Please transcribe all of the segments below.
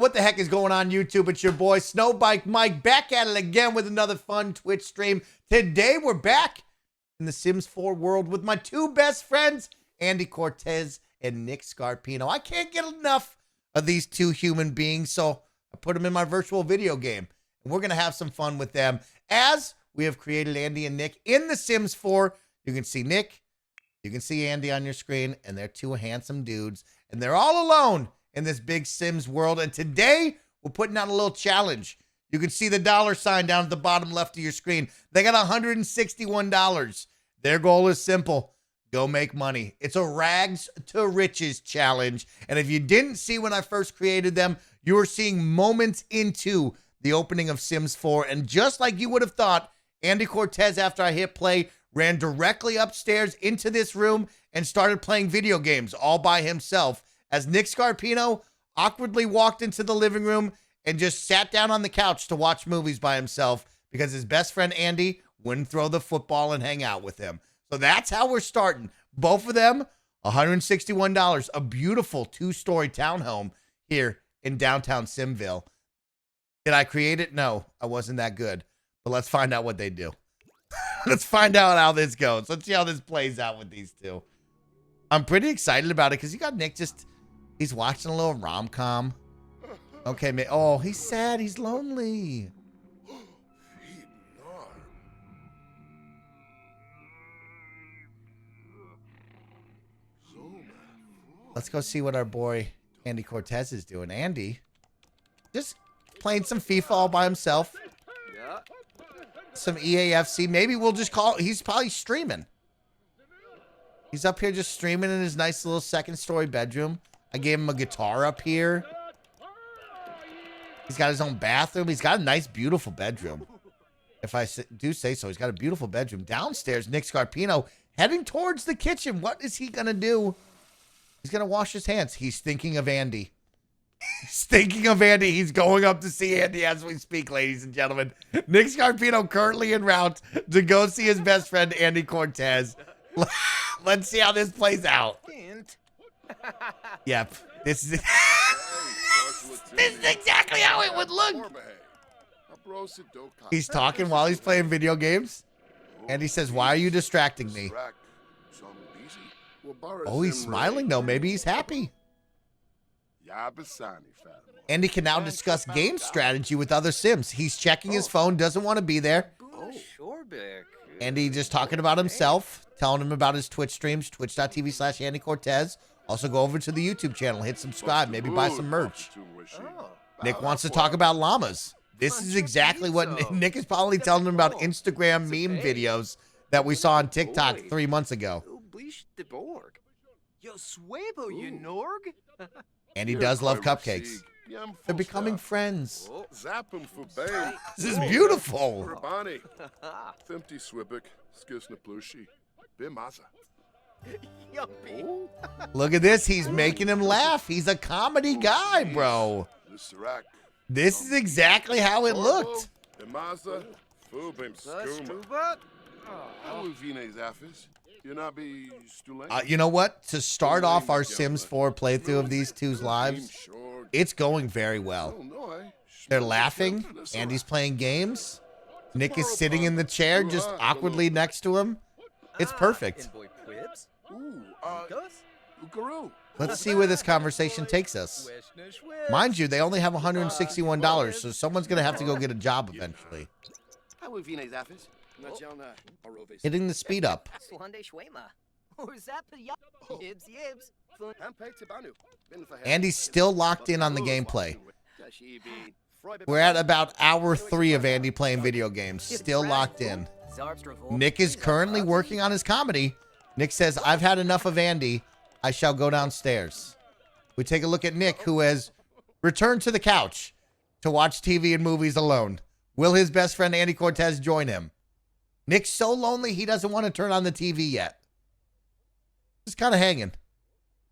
What the heck is going on, YouTube? It's your boy, SnowBikeMike, back at it again with another fun Twitch stream. Today, we're back in the Sims 4 world with my two best friends, Andy Cortez and Nick Scarpino. I can't get enough of these two human beings, so I put them in my virtual video game. And we're going to have some fun with them as we have created Andy and Nick in the Sims 4. You can see Nick, you can see Andy on your screen, and they're two handsome dudes. And they're all alone in this big Sims world. And today, we're putting out a little challenge. You can see the dollar sign down at the bottom left of your screen. They got $161. Their goal is simple. Go make money. It's a rags to riches challenge. And if you didn't see when I first created them, you were seeing moments into the opening of Sims 4. And just like you would have thought, Andy Cortez, after I hit play, ran directly upstairs into this room and started playing video games all by himself, as Nick Scarpino awkwardly walked into the living room and just sat down on the couch to watch movies by himself because his best friend Andy wouldn't throw the football and hang out with him. So that's how we're starting. Both of them, $161, a beautiful two-story townhome here in downtown Simville. Did I create it? No, I wasn't that good. But let's find out what they do. Let's find out how this goes. Let's see how this plays out with these two. I'm pretty excited about it because you got Nick just... He's watching a little rom-com. Okay, man. Oh, he's sad. He's lonely. Let's go see what our boy Andy Cortez is doing. Andy, just playing some FIFA all by himself. Some EAFC. Maybe we'll just call... He's probably streaming. He's up here just streaming in his nice little second-story bedroom. I gave him a guitar up here. He's got his own bathroom. He's got a nice, beautiful bedroom. If I do say so, he's got a beautiful bedroom. Downstairs, Nick Scarpino heading towards the kitchen. What is he going to do? He's going to wash his hands. He's thinking of Andy. He's thinking of Andy. He's going up to see Andy as we speak, ladies and gentlemen. Nick Scarpino currently en route to go see his best friend, Andy Cortez. Let's see how this plays out. Yep. This is exactly how it would look. He's talking while he's playing video games. And he says, "Why are you distracting me?" Oh, he's smiling though. Maybe he's happy. Andy can now discuss game strategy with other Sims. He's checking his phone, doesn't want to be there. Andy just talking about himself, telling him about his Twitch streams, twitch.tv/Andy Cortez. Also go over to the YouTube channel, hit subscribe, maybe buy some merch. Nick wants to talk about llamas. This is exactly what Nick is probably telling him about Instagram meme videos that we saw on TikTok 3 months ago. And he does love cupcakes. They're becoming friends. This is beautiful. Look at this. He's making him laugh. He's a comedy guy, bro. This is exactly how it looked. You know what? To start off our Sims 4 playthrough of these two's lives, it's going very well. They're laughing. Andy's playing games. Nick is sitting in the chair just awkwardly next to him. It's perfect. Let's see where this conversation takes us. Mind you, they only have $161, so someone's going to have to go get a job eventually. Hitting the speed up. Andy's still locked in on the gameplay. We're at about hour 3 of Andy playing video games. Still locked in. Nick is currently working on his comedy. Nick says, "I've had enough of Andy. I shall go downstairs." We take a look at Nick, who has returned to the couch to watch TV and movies alone. Will his best friend Andy Cortez join him? Nick's so lonely he doesn't want to turn on the TV yet. Just kind of hanging.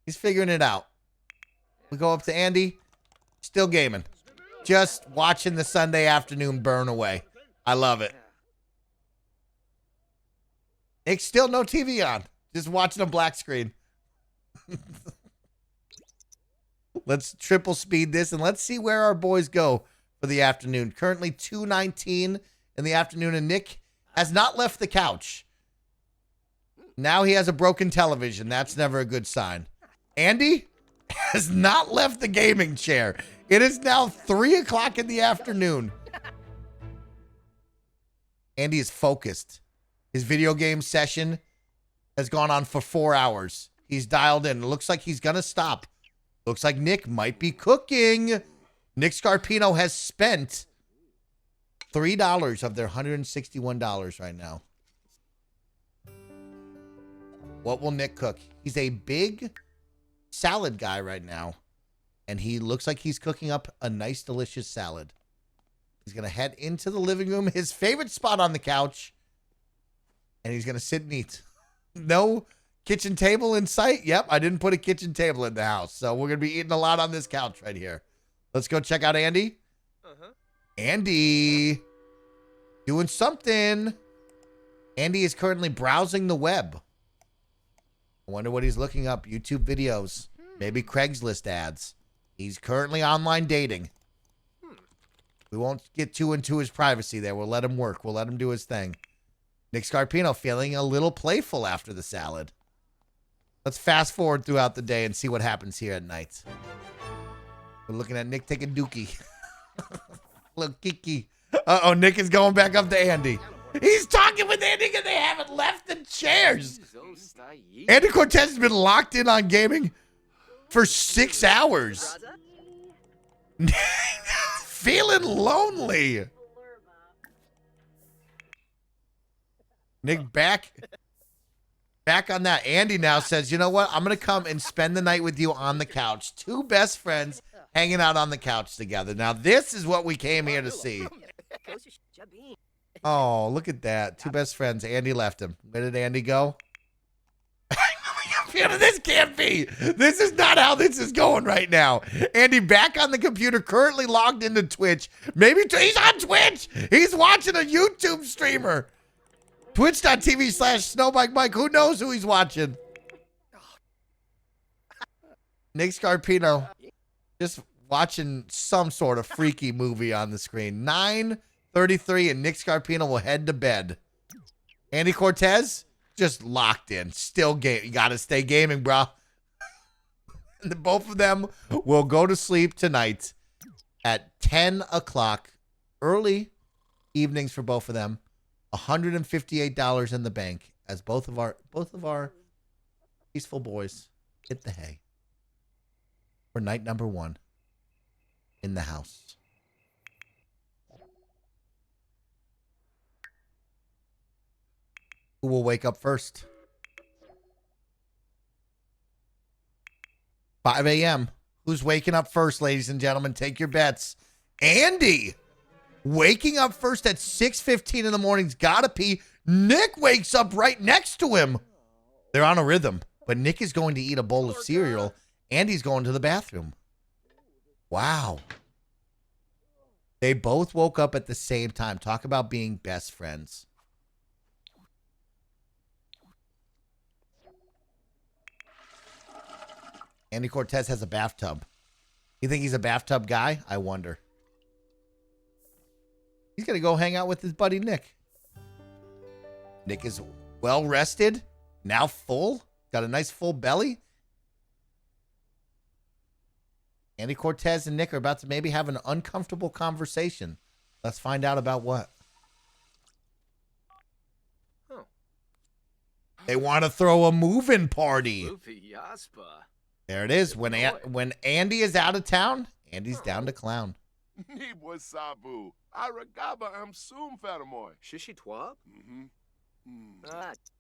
He's figuring it out. We go up to Andy. Still gaming. Just watching the Sunday afternoon burn away. I love it. Nick's still no TV on. Just watching a black screen. Let's triple speed this, and let's see where our boys go for the afternoon. Currently 2:19 in the afternoon, and Nick has not left the couch. Now he has a broken television. That's never a good sign. Andy has not left the gaming chair. It is now 3 o'clock in the afternoon. Andy is focused. His video game session has gone on for 4 hours. He's dialed in. It looks like he's going to stop. Looks like Nick might be cooking. Nick Scarpino has spent $3 of their $161 right now. What will Nick cook? He's a big salad guy right now. And he looks like he's cooking up a nice, delicious salad. He's going to head into the living room, his favorite spot on the couch. And he's going to sit and eat. No kitchen table in sight. Yep, I didn't put a kitchen table in the house. So we're going to be eating a lot on this couch right here. Let's go check out Andy. Andy. Doing something. Andy is currently browsing the web. I wonder what he's looking up. YouTube videos. Maybe Craigslist ads. He's currently online dating. We won't get too into his privacy there. We'll let him work. We'll let him do his thing. Nick Scarpino feeling a little playful after the salad. Let's fast forward throughout the day and see what happens here at night. We're looking at Nick taking dookie. Little kiki. Uh-oh, Nick is going back up to Andy. He's talking with Andy because they haven't left the chairs. Andy Cortez has been locked in on gaming for 6 hours. Feeling lonely. Nick back on that. Andy now says, you know what? I'm going to come and spend the night with you on the couch. Two best friends hanging out on the couch together. Now, this is what we came here to see. Oh, look at that. Two best friends. Andy left him. Where did Andy go? This can't be. This is not how this is going right now. Andy back on the computer, currently logged into Twitch. Maybe he's on Twitch. He's watching a YouTube streamer. Twitch.tv/SnowBikeMike. Who knows who he's watching? Nick Scarpino just watching some sort of freaky movie on the screen. 9:33 and Nick Scarpino will head to bed. Andy Cortez just locked in. Still game. You got to stay gaming, bro. And both of them will go to sleep tonight at 10 o'clock. Early evenings for both of them. $158 in the bank as both of our peaceful boys hit the hay for night number 1 in the house. Who will wake up first? 5 a.m. Who's waking up first, ladies and gentlemen? Take your bets. Andy waking up first at 6:15 in the morning's gotta pee. Nick wakes up right next to him. They're on a rhythm, but Nick is going to eat a bowl of cereal. Andy's going to the bathroom. Wow. They both woke up at the same time. Talk about being best friends. Andy Cortez has a bathtub. You think he's a bathtub guy? I wonder. He's going to go hang out with his buddy Nick. Nick is well rested. Now full. Got a nice full belly. Andy Cortez and Nick are about to maybe have an uncomfortable conversation. Let's find out about what. Oh. They want to throw a move-in party. There it is. When Andy is out of town, Andy's down to clown.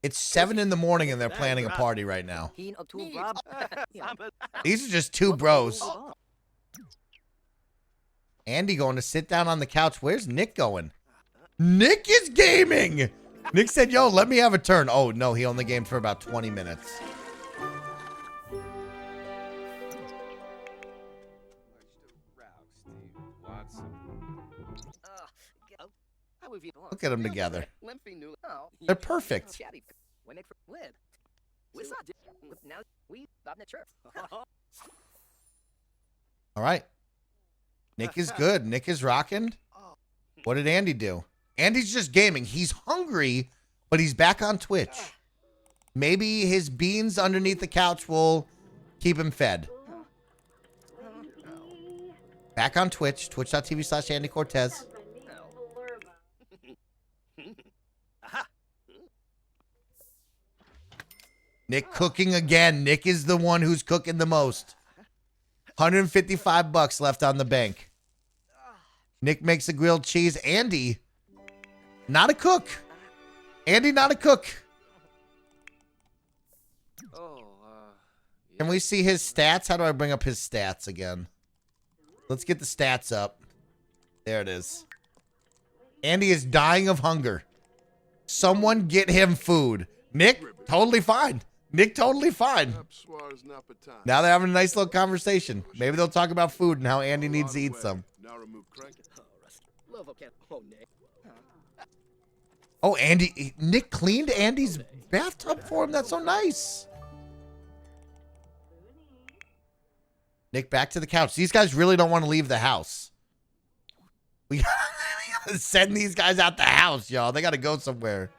It's 7 in the morning and they're planning a party right now. These are just two bros. Andy going to sit down on the couch. Where's Nick going? Nick is gaming. Nick said, yo, let me have a turn. Oh, no, he only gamed for about 20 minutes. Look at them together. They're perfect. All right. Nick is good. Nick is rocking. What did Andy do? Andy's just gaming. He's hungry, but he's back on Twitch. Maybe his beans underneath the couch will keep him fed. Back on Twitch. Twitch.tv/Andy Cortez. Nick cooking again. Nick is the one who's cooking the most. 155 bucks left on the bank. Nick makes a grilled cheese. Andy, not a cook. Andy, not a cook. Can we see his stats? How do I bring up his stats again? Let's get the stats up. There it is. Andy is dying of hunger. Someone get him food. Nick, totally fine. Nick, totally fine. Now they're having a nice little conversation. Maybe they'll talk about food and how Andy needs to eat some. Oh, Andy, Nick cleaned Andy's bathtub for him. That's so nice. Nick, back to the couch. These guys really don't want to leave the house. We gotta send these guys out the house, y'all. They got to go somewhere.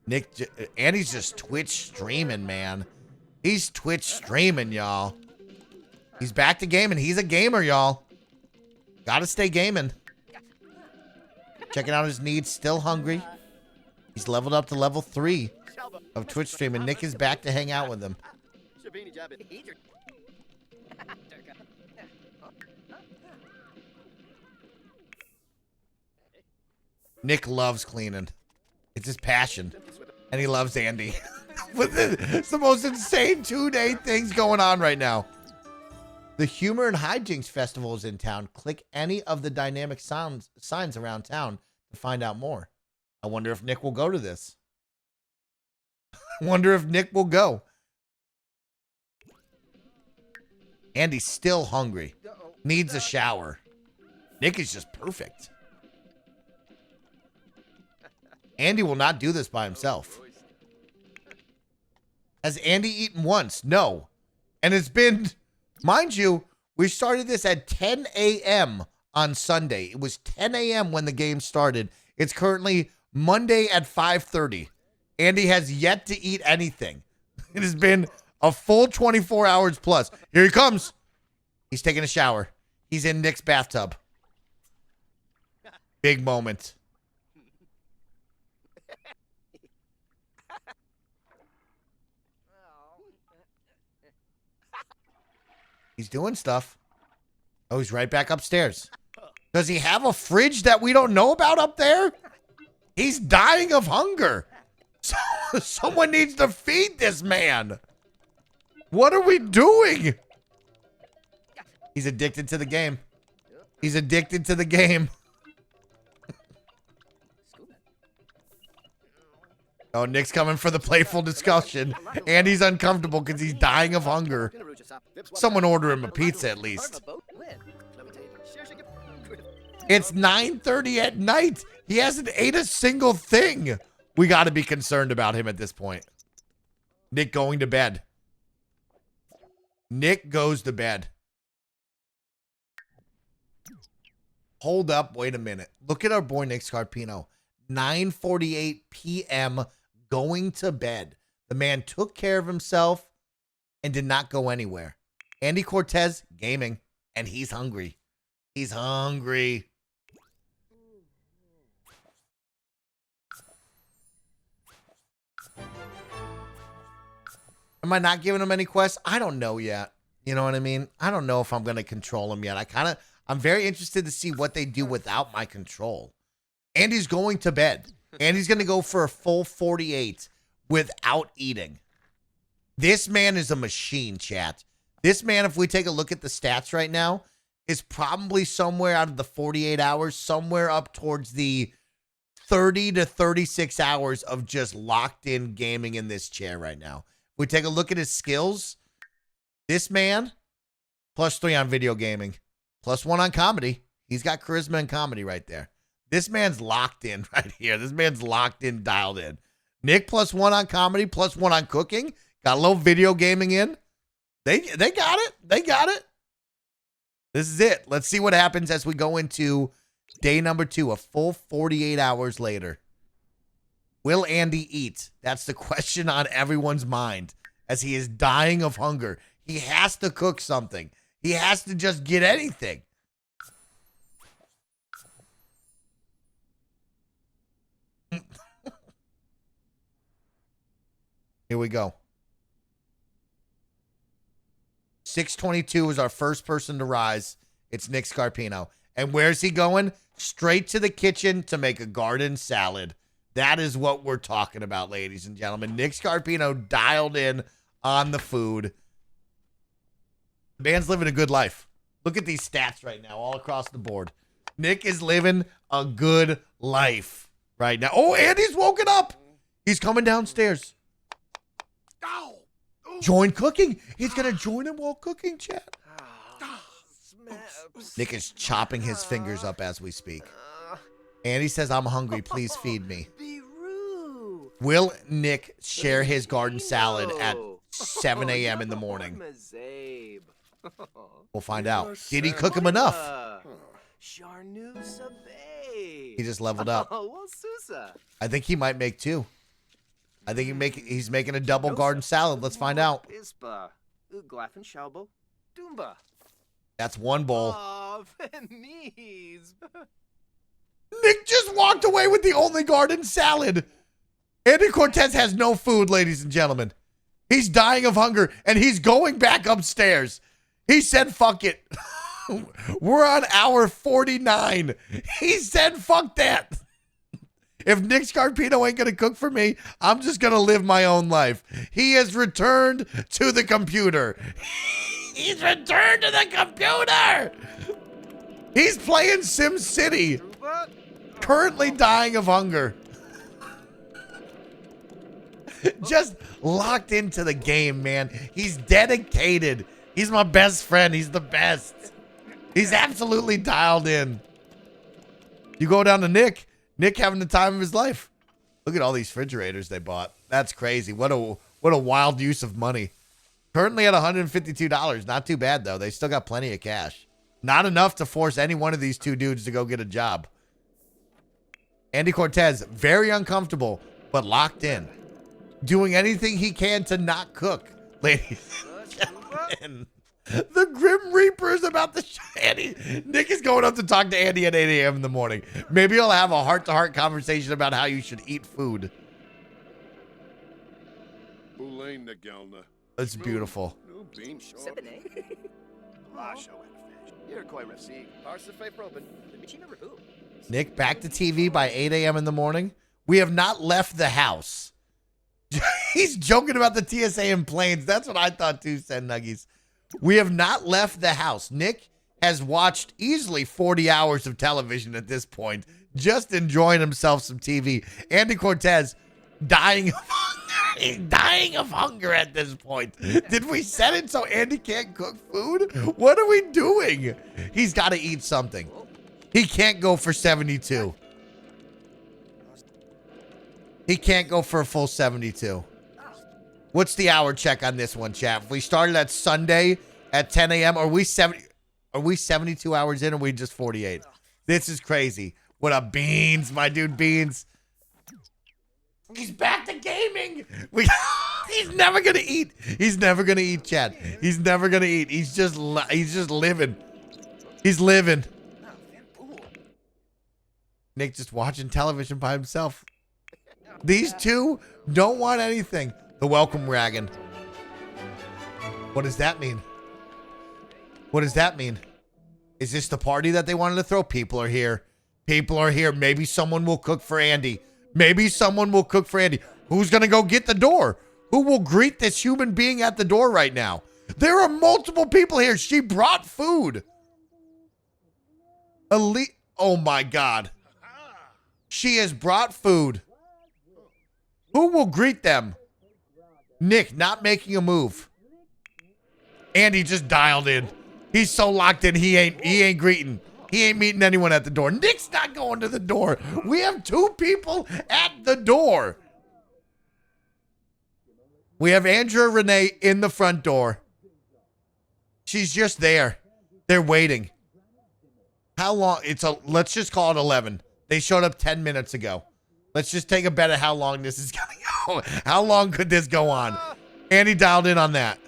Nick, Andy's just Twitch streaming, man. He's Twitch streaming, y'all. He's back to gaming. He's a gamer, y'all. Gotta stay gaming. Checking out his needs. Still hungry. He's leveled up to level 3 of Twitch streaming. Nick is back to hang out with him. Nick loves cleaning. It's his passion. And he loves Andy. It's the most insane 2-day things going on right now. The Humor and Hijinks Festival is in town. Click any of the dynamic signs around town to find out more. I wonder if Nick will go to this. I wonder if Nick will go. Andy's still hungry. Needs a shower. Nick is just perfect. Andy will not do this by himself. Has Andy eaten once? No. And it's been, mind you, we started this at 10 a.m. on Sunday. It was 10 a.m. when the game started. It's currently Monday at 5:30. Andy has yet to eat anything. It has been a full 24 hours plus. Here he comes. He's taking a shower. He's in Nick's bathtub. Big moment. He's doing stuff. Oh, he's right back upstairs. Does he have a fridge that we don't know about up there? He's dying of hunger. So, someone needs to feed this man. What are we doing? He's addicted to the game. He's addicted to the game. Oh, Nick's coming for the playful discussion. And he's uncomfortable because he's dying of hunger. Someone order him a pizza at least. It's 9:30 at night. He hasn't ate a single thing. We got to be concerned about him at this point. Nick going to bed. Nick goes to bed. Hold up. Wait a minute. Look at our boy Nick Scarpino. 9:48 p.m. going to bed. The man took care of himself and did not go anywhere. Andy Cortez gaming, and he's hungry. He's hungry. Am I not giving him any quests? I don't know yet. You know what I mean? I don't know if I'm going to control him yet. I'm very interested to see what they do without my control. Andy's going to bed. Andy's going to go for a full 48 without eating. This man is a machine, chat. This man, if we take a look at the stats right now, is probably somewhere out of the 48 hours, somewhere up towards the 30 to 36 hours of just locked in gaming in this chair right now. If we take a look at his skills, this man, +3 on video gaming, +1 on comedy. He's got charisma and comedy right there. This man's locked in right here. This man's locked in, dialed in. Nick +1 on comedy, +1 on cooking. Got a little video gaming in. They got it. They got it. This is it. Let's see what happens as we go into day number 2, a full 48 hours later. Will Andy eat? That's the question on everyone's mind as he is dying of hunger. He has to cook something. He has to just get anything. Here we go. 6:22 is our first person to rise. It's Nick Scarpino. And where's he going? Straight to the kitchen to make a garden salad. That is what we're talking about, ladies and gentlemen. Nick Scarpino dialed in on the food. The man's living a good life. Look at these stats right now all across the board. Nick is living a good life right now. Oh, Andy's woken up. He's coming downstairs. Join cooking. He's going to join him while cooking, chat. Nick is chopping his fingers up as we speak. Andy says, I'm hungry. Please feed me. Will Nick share his garden salad at 7 a.m. in the morning? We'll find out. Did he cook him enough? He just leveled up. I think he might make 2. I think he's making a double garden salad. Let's find out. That's 1 bowl. Nick just walked away with the only garden salad. Andy Cortez has no food, ladies and gentlemen. He's dying of hunger, and he's going back upstairs. He said, fuck it. We're on hour 49. He said, fuck that. If Nick Scarpino ain't going to cook for me, I'm just going to live my own life. He has returned to the computer. He's returned to the computer. He's playing Sim City. Currently dying of hunger. Just locked into the game, man. He's dedicated. He's my best friend. He's the best. He's absolutely dialed in. You go down to Nick. Nick having the time of his life. Look at all these refrigerators they bought. That's crazy. What a wild use of money. Currently at $152. Not too bad, though. They still got plenty of cash. Not enough to force any one of these 2 dudes to go get a job. Andy Cortez, very uncomfortable, but locked in. Doing anything he can to not cook. Ladies and gentlemen. The Grim Reaper is about to Andy. Nick is going up to talk to Andy at 8 a.m. in the morning. Maybe he'll have a heart-to-heart conversation about how you should eat food. That's beautiful. Nick, back to TV by 8 a.m. in the morning. We have not left the house. He's joking about the TSA in planes. That's what I thought too, Send Nuggies. We have not left the house. Nick has watched easily 40 hours of television at this point, just enjoying himself some TV. Andy Cortez dying of hunger. He's dying of hunger at this point. Did we set it so Andy can't cook food? What are we doing? He's got to eat something. He can't go for 72. He can't go for a full 72. What's the hour check on this one, chat? If we started at Sunday at 10 a.m., are we 72 hours in or are we just 48? This is crazy. What up, Beans? My dude, Beans. He's back to gaming. He's never going to eat. He's never going to eat, chat. He's never going to eat. He's just living. He's living. Nick just watching television by himself. These 2 don't want anything. The welcome wagon. What does that mean? What does that mean? Is this the party that they wanted to throw? People are here. People are here. Maybe someone will cook for Andy. Maybe someone will cook for Andy. Who's going to go get the door? Who will greet this human being at the door right now? There are multiple people here. She brought food. Elite. Oh my God. She has brought food. Who will greet them? Nick not making a move. Andy just dialed in. He's so locked in. He ain't greeting. He ain't meeting anyone at the door. Nick's not going to the door. We have 2 people at the door. We have Andrew Renee in the front door. She's just there. They're waiting. How long? Let's just call it 11. They showed up 10 minutes ago. Let's just take a bet at how long this is going to go. How long could this go on? Andy dialed in on that.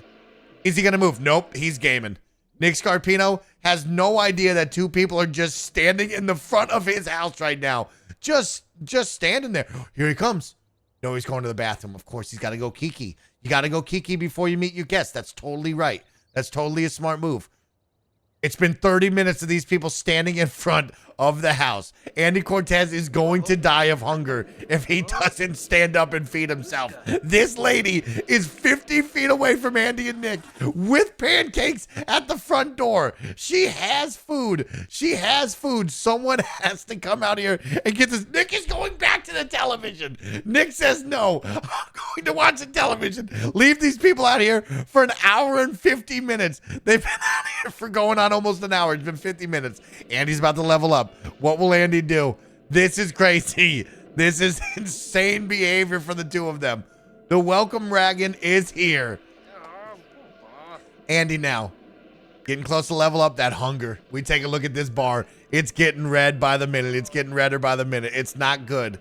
Is he going to move? Nope, he's gaming. Nick Scarpino has no idea that two people are just standing in the front of his house right now. Just standing there. Here he comes. No, he's going to the bathroom. Of course, he's got to go kiki. You got to go kiki before you meet your guests. That's totally right. That's totally a smart move. It's been 30 minutes of these people standing in front of the house. Andy Cortez is going to die of hunger if he doesn't stand up and feed himself. This lady is 50 feet away from Andy and Nick with pancakes at the front door. She has food. She has food. Someone has to come out here and get this. Nick is going back to the television. Nick says, no, I'm going to watch the television. Leave these people out here for an hour and 50 minutes. They've been out here for going on almost an hour. It's been 50 minutes. Andy's about to level up. What will Andy do? This is crazy. This is insane behavior for the two of them. The welcome wagon is here. Andy now getting close to level up that hunger. We take a look at this bar. It's getting red by the minute. It's getting redder by the minute. It's not good.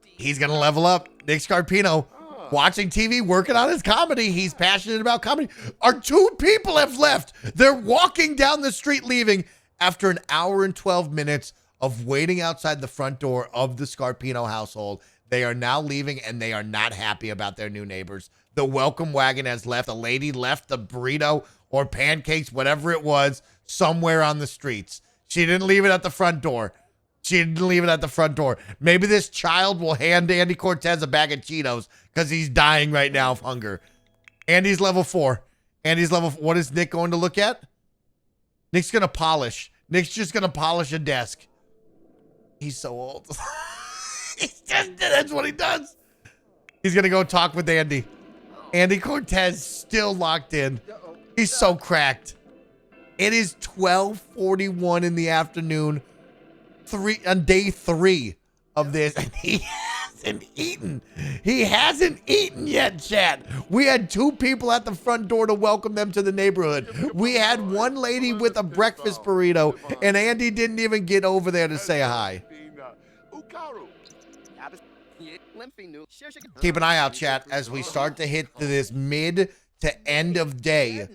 He's going to level up. Nick Scarpino watching TV, working on his comedy. He's passionate about comedy. Our two people have left. They're walking down the street leaving after an hour and 12 minutes of waiting outside the front door of the Scarpino household. They are now leaving and they are not happy about their new neighbors. The welcome wagon has left. A lady left the burrito or pancakes, whatever it was, somewhere on the streets. She didn't leave it at the front door. She didn't leave it at the front door. Maybe this child will hand Andy Cortez a bag of Cheetos because he's dying right now of hunger. Andy's level 4. Andy's level 4. What is Nick going to look at? Nick's going to polish. Nick's just going to polish a desk. He's so old. That's what he does. He's going to go talk with Andy. Andy Cortez still locked in. He's so cracked. It is 12:41 in the afternoon. On day 3 of this, and he hasn't eaten. He hasn't eaten yet, chat. We had 2 people at the front door to welcome them to the neighborhood. We had one lady with a breakfast burrito, and Andy didn't even get over there to say hi. Keep an eye out, chat, as we start to hit this mid to end of day.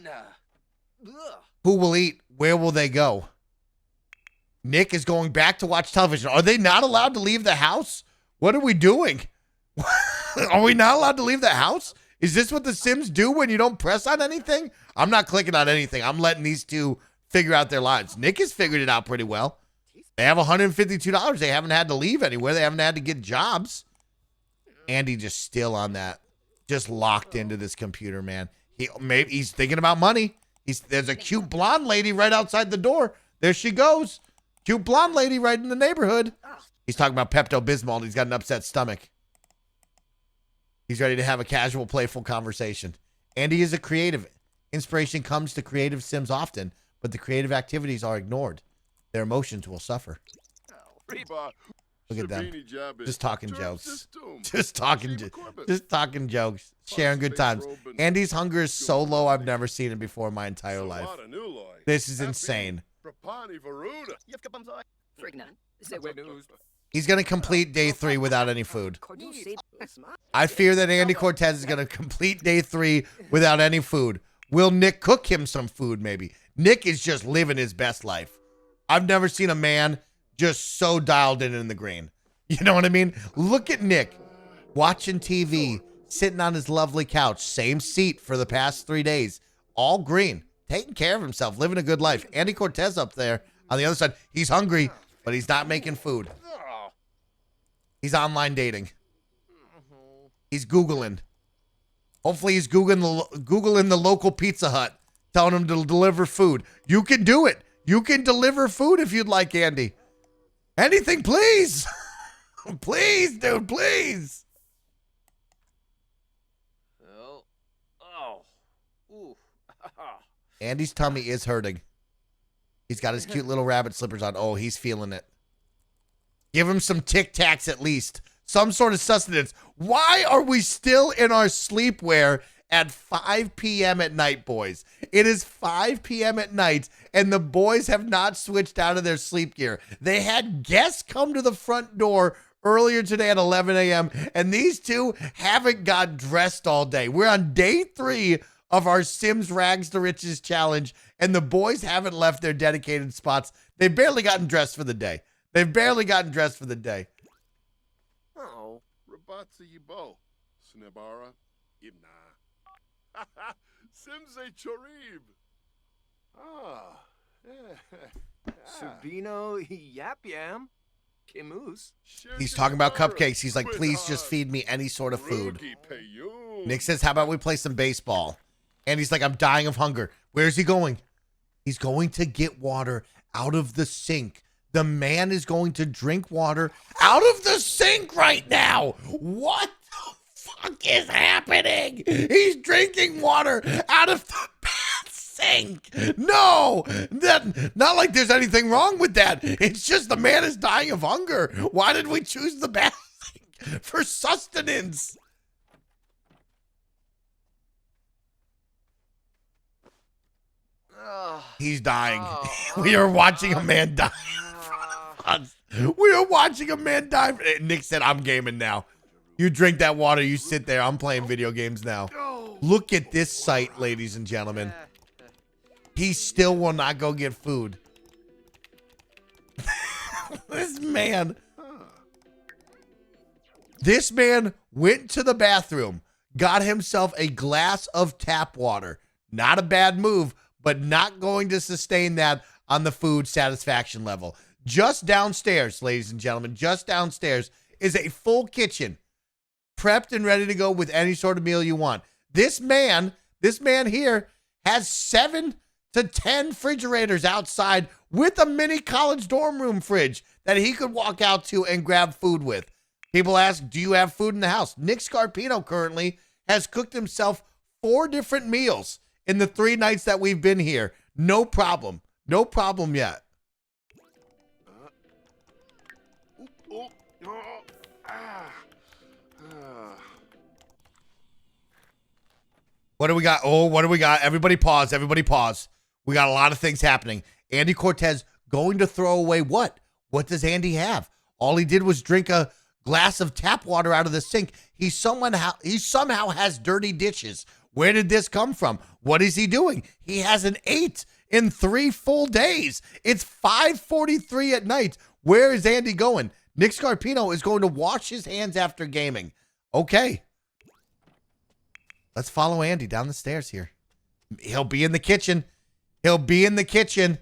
Who will eat? Where will they go? Nick is going back to watch television. Are they not allowed to leave the house? What are we doing? Are we not allowed to leave the house? Is this what the Sims do when you don't press on anything? I'm not clicking on anything. I'm letting these two figure out their lives. Nick has figured it out pretty well. They have $152. They haven't had to leave anywhere. They haven't had to get jobs. Andy just still on that. Just locked into this computer, man. Maybe he's thinking about money. There's a cute blonde lady right outside the door. There she goes. Cute blonde lady right in the neighborhood. He's talking about Pepto-Bismol and he's got an upset stomach. He's ready to have a casual, playful conversation. Andy is a creative. Inspiration comes to creative Sims often, but the creative activities are ignored. Their emotions will suffer. Look at them. Just talking jokes. Just talking jokes. Sharing good times. Andy's hunger is so low I've never seen it before in my entire life. This is insane. He's going to complete day 3 without any food. I fear that Andy Cortez is going to complete day 3 without any food. Will Nick cook him some food maybe? Nick is just living his best life. I've never seen a man just so dialed in the green. You know what I mean? Look at Nick watching TV, sitting on his lovely couch. Same seat for the past 3 days. All green. Taking care of himself, living a good life. Andy Cortez up there on the other side. He's hungry, but he's not making food. He's online dating. He's Googling. Hopefully he's Googling the local Pizza Hut, telling him to deliver food. You can do it. You can deliver food if you'd like, Andy. Anything, please. Please, dude, please. Andy's tummy is hurting. He's got his cute little rabbit slippers on. Oh, he's feeling it. Give him some Tic Tacs at least. Some sort of sustenance. Why are we still in our sleepwear at 5 p.m. at night, boys. It is 5 p.m. at night, and the boys have not switched out of their sleep gear. They had guests come to the front door earlier today at 11 a.m., and these two haven't got dressed all day. We're on day 3 of our Sims Rags to Riches challenge, and the boys haven't left their dedicated spots. They've barely gotten dressed for the day. They've barely gotten dressed for the day. Oh, Rabatsa Yibo, Snebara, Ibna. Simse Chorib. Sabino Yap Yam. Kimus. He's talking about cupcakes. He's like, please just feed me any sort of food. Nick says, how about we play some baseball? And he's like, I'm dying of hunger. Where's he going? He's going to get water out of the sink. The man is going to drink water out of the sink right now. What the fuck is happening? He's drinking water out of the bath sink. No, not like there's anything wrong with that. It's just the man is dying of hunger. Why did we choose the bath sink? For sustenance. He's dying. We are watching a man die. We are watching a man die. Nick said, I'm gaming now. You drink that water. You sit there. I'm playing video games now. Look at this sight, ladies and gentlemen. He still will not go get food. This man went to the bathroom, got himself a glass of tap water. Not a bad move, but not going to sustain that on the food satisfaction level. Just downstairs, ladies and gentlemen, just downstairs is a full kitchen, prepped and ready to go with any sort of meal you want. This man here has 7 to 10 refrigerators outside with a mini college dorm room fridge that he could walk out to and grab food with. People ask, do you have food in the house? Nick Scarpino currently has cooked himself 4 different meals in the 3 nights that we've been here. No problem. No problem yet. What do we got? Oh, what do we got? Everybody pause. Everybody pause. We got a lot of things happening. Andy Cortez going to throw away what? What does Andy have? All he did was drink a glass of tap water out of the sink. He somehow has dirty dishes. Where did this come from? What is he doing? He hasn't ate in 3 full days. It's 5:43 at night. Where is Andy going? Nick Scarpino is going to wash his hands after gaming. Okay. Let's follow Andy down the stairs here. He'll be in the kitchen. He'll be in the kitchen.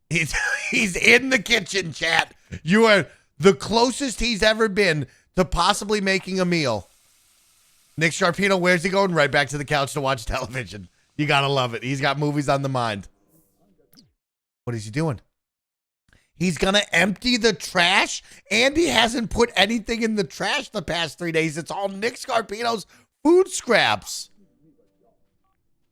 He's in the kitchen, chat. You are the closest he's ever been to possibly making a meal. Nick Scarpino, where's he going? Right back to the couch to watch television. You gotta love it. He's got movies on the mind. What is he doing? He's gonna empty the trash. Andy hasn't put anything in the trash the past 3 days. It's all Nick Scarpino's food scraps.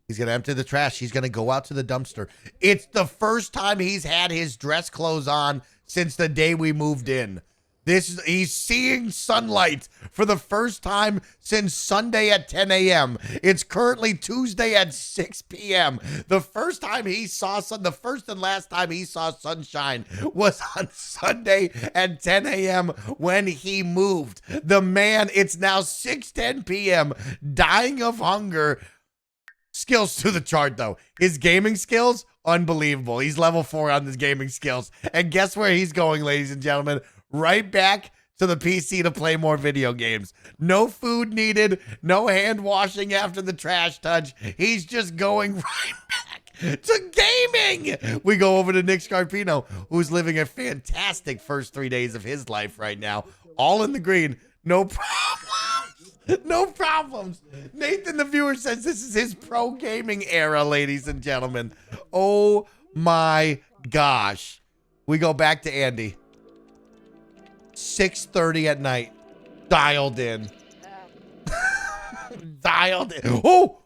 He's gonna empty the trash. He's gonna go out to the dumpster. It's the first time he's had his dress clothes on since the day we moved in. He's seeing sunlight for the first time since Sunday at 10 a.m. It's currently Tuesday at 6 p.m. The first and last time he saw sunshine was on Sunday at 10 a.m. when he moved. The man, it's now 6:10 p.m., dying of hunger. Skills to the chart, though. His gaming skills, unbelievable. He's level 4 on his gaming skills. And guess where he's going, ladies and gentlemen? Right back to the PC to play more video games. No food needed. No hand washing after the trash touch. He's just going right back to gaming. We go over to Nick Scarpino, who's living a fantastic first 3 days of his life right now. All in the green. No problems. No problems. Nathan, the viewer, says this is his pro gaming era, ladies and gentlemen. Oh my gosh. We go back to Andy. 6:30 at night. Dialed in. Dialed in. Oh!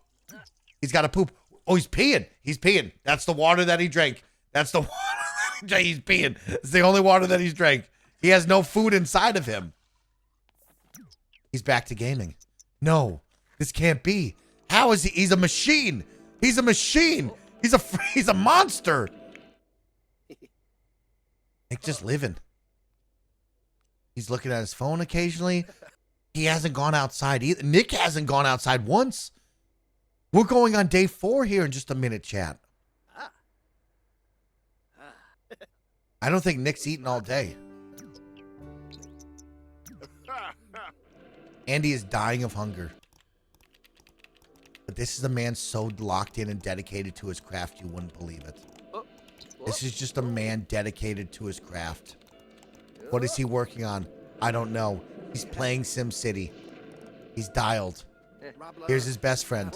He's got to poop. Oh, he's peeing. He's peeing. That's the water that he drank. That's the water that he drank. He's peeing. It's the only water that he's drank. He has no food inside of him. He's back to gaming. No, this can't be. How is he? He's a machine. He's a machine. He's a monster. Nick just living. He's looking at his phone occasionally. He hasn't gone outside either. Nick hasn't gone outside once. We're going on day 4 here in just a minute, chat. I don't think Nick's eaten all day. Andy is dying of hunger. But this is a man so locked in and dedicated to his craft, you wouldn't believe it. This is just a man dedicated to his craft. What is he working on? I don't know. He's playing SimCity. He's dialed. Here's his best friend.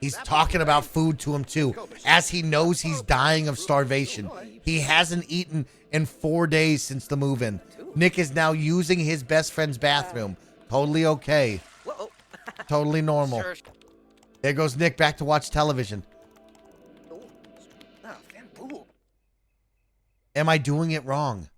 He's talking about food to him too, as he knows he's dying of starvation. He hasn't eaten in 4 days since the move-in. Nick is now using his best friend's bathroom. Totally okay. Totally normal. There goes Nick back to watch television. Am I doing it wrong?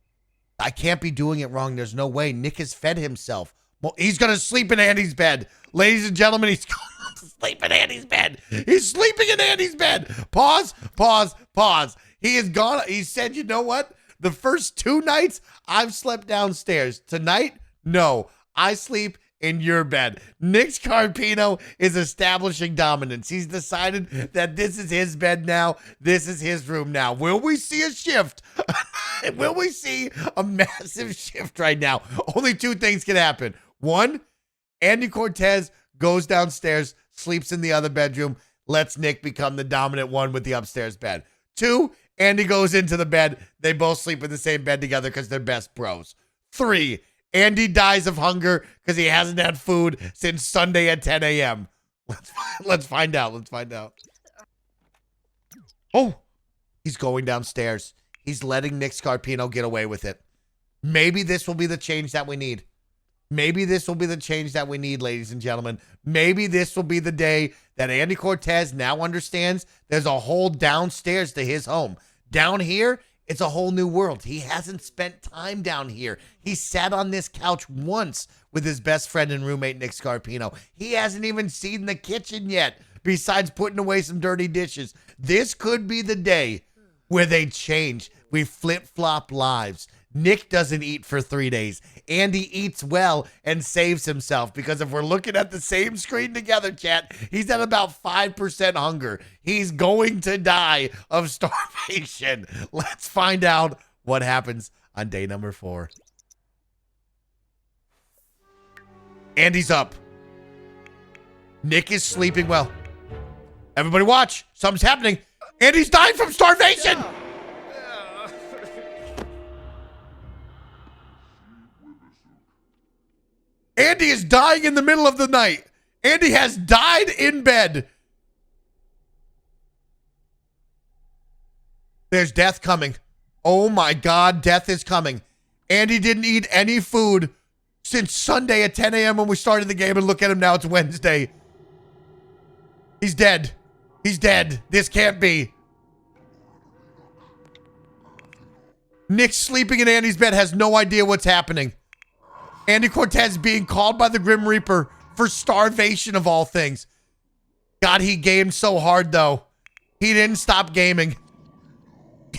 I can't be doing it wrong. There's no way. Nick has fed himself. Well, he's going to sleep in Andy's bed. Ladies and gentlemen, he's going to sleep in Andy's bed. He's sleeping in Andy's bed. Pause, pause, pause. He is gone. He said, you know what? The first 2 nights, I've slept downstairs. Tonight, no. I sleep in your bed. Nick Scarpino is establishing dominance. He's decided that this is his bed now. This is his room now. Will we see a shift? Will we see a massive shift right now? Only 2 things can happen. 1, Andy Cortez goes downstairs, sleeps in the other bedroom, lets Nick become the dominant one with the upstairs bed. 2, Andy goes into the bed. They both sleep in the same bed together because they're best bros. 3, Andy dies of hunger because he hasn't had food since Sunday at 10 a.m. Let's find out. Let's find out. Oh, he's going downstairs. He's letting Nick Scarpino get away with it. Maybe this will be the change that we need. Maybe this will be the change that we need, ladies and gentlemen. Maybe this will be the day that Andy Cortez now understands there's a whole downstairs to his home. Down here, it's a whole new world. He hasn't spent time down here. He sat on this couch once with his best friend and roommate, Nick Scarpino. He hasn't even seen the kitchen yet, besides putting away some dirty dishes. This could be the day where they change. We flip-flop lives. Nick doesn't eat for 3 days. Andy eats well and saves himself, because if we're looking at the same screen together, chat, he's at about 5% hunger. He's going to die of starvation. Let's find out what happens on day number 4. Andy's up. Nick is sleeping well. Everybody watch. Something's happening. Andy's dying from starvation. Andy is dying in the middle of the night. Andy has died in bed. There's death coming. Oh my God, death is coming. Andy didn't eat any food since Sunday at 10 a.m. when we started the game, and look at him now, it's Wednesday. He's dead. He's dead. This can't be. Nick sleeping in Andy's bed has no idea what's happening. Andy Cortez being called by the Grim Reaper for starvation of all things. God, he gamed so hard, though. He didn't stop gaming.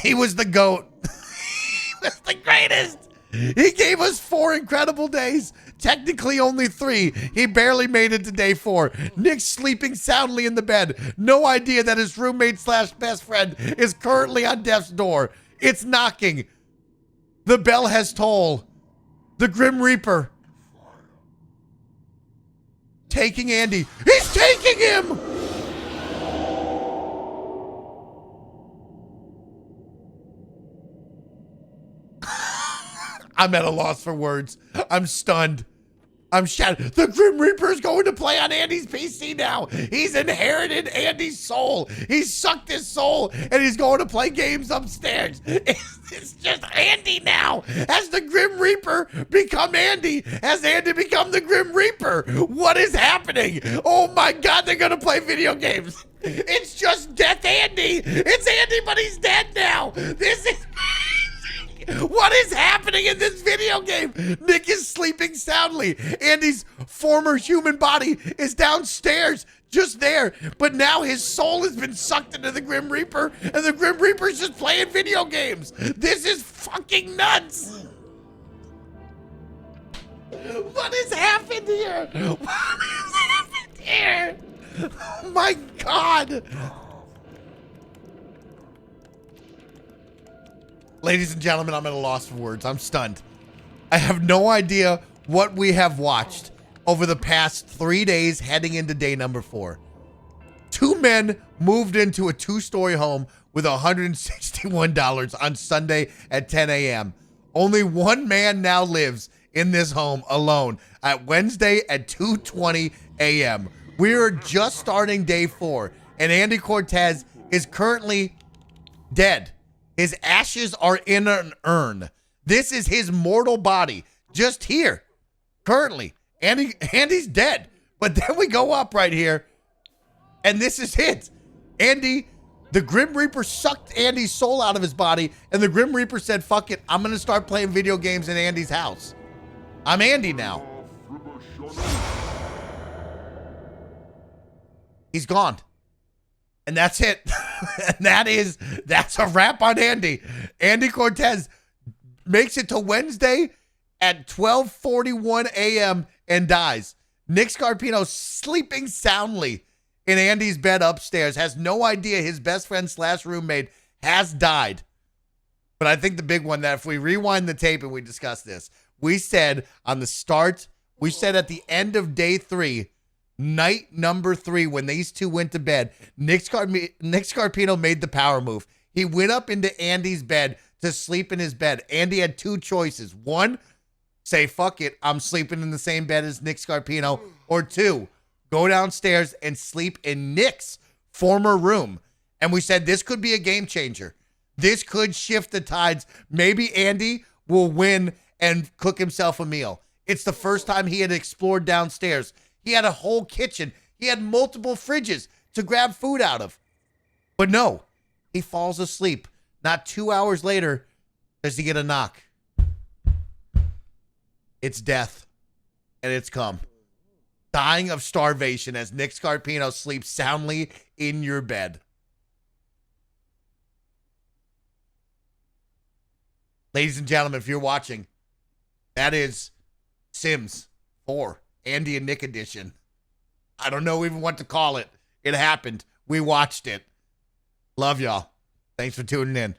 He was the GOAT. He was the greatest. He gave us 4 incredible days. Technically only 3. He barely made it to day 4. Nick's sleeping soundly in the bed. No idea that his roommate slash best friend is currently on death's door. It's knocking. The bell has tolled. The Grim Reaper taking Andy. He's taking him! I'm at a loss for words. I'm stunned. I'm shattered. The Grim Reaper is going to play on Andy's PC now. He's inherited Andy's soul. He's sucked his soul, and he's going to play games upstairs. It's just Andy now. Has the Grim Reaper become Andy? Has Andy become the Grim Reaper? What is happening? Oh my God, they're going to play video games. It's just Death Andy. It's Andy, but he's dead now. This is... What is happening in this video game? Nick is sleeping soundly. Andy's former human body is downstairs, just there. But now his soul has been sucked into the Grim Reaper, and the Grim Reaper's just playing video games. This is fucking nuts. What has happened here? What has happened here? Oh my God. Ladies and gentlemen, I'm at a loss for words. I'm stunned. I have no idea what we have watched over the past 3 days heading into day number 4. 2 men moved into a 2-story home with $161 on Sunday at 10 a.m. Only 1 man now lives in this home alone at Wednesday at 2:20 a.m. We are just starting day 4, and Andy Cortez is currently dead. His ashes are in an urn. This is his mortal body, just here, currently. Andy's dead. But then we go up right here, and this is it. Andy, the Grim Reaper sucked Andy's soul out of his body, and the Grim Reaper said, fuck it, I'm going to start playing video games in Andy's house. I'm Andy now. He's gone. And that's it. And that's a wrap on Andy. Andy Cortez makes it to Wednesday at 12:41 a.m. and dies. Nick Scarpino sleeping soundly in Andy's bed upstairs, has no idea his best friend / roommate has died. But I think the big one, that if we rewind the tape and we discuss this, we said at the end of day 3, night number 3, when these two went to bed, Nick Scarpino made the power move. He went up into Andy's bed to sleep in his bed. Andy had 2 choices. 1, say, fuck it, I'm sleeping in the same bed as Nick Scarpino. Or 2, go downstairs and sleep in Nick's former room. And we said this could be a game changer. This could shift the tides. Maybe Andy will win and cook himself a meal. It's the first time he had explored downstairs. He had a whole kitchen. He had multiple fridges to grab food out of. But no, he falls asleep. Not 2 hours later, does he get a knock. It's death, and it's come. Dying of starvation as Nick Scarpino sleeps soundly in your bed. Ladies and gentlemen, if you're watching, that is Sims 4, Andy and Nick edition. I don't know even what to call it. It happened. We watched it. Love y'all. Thanks for tuning in.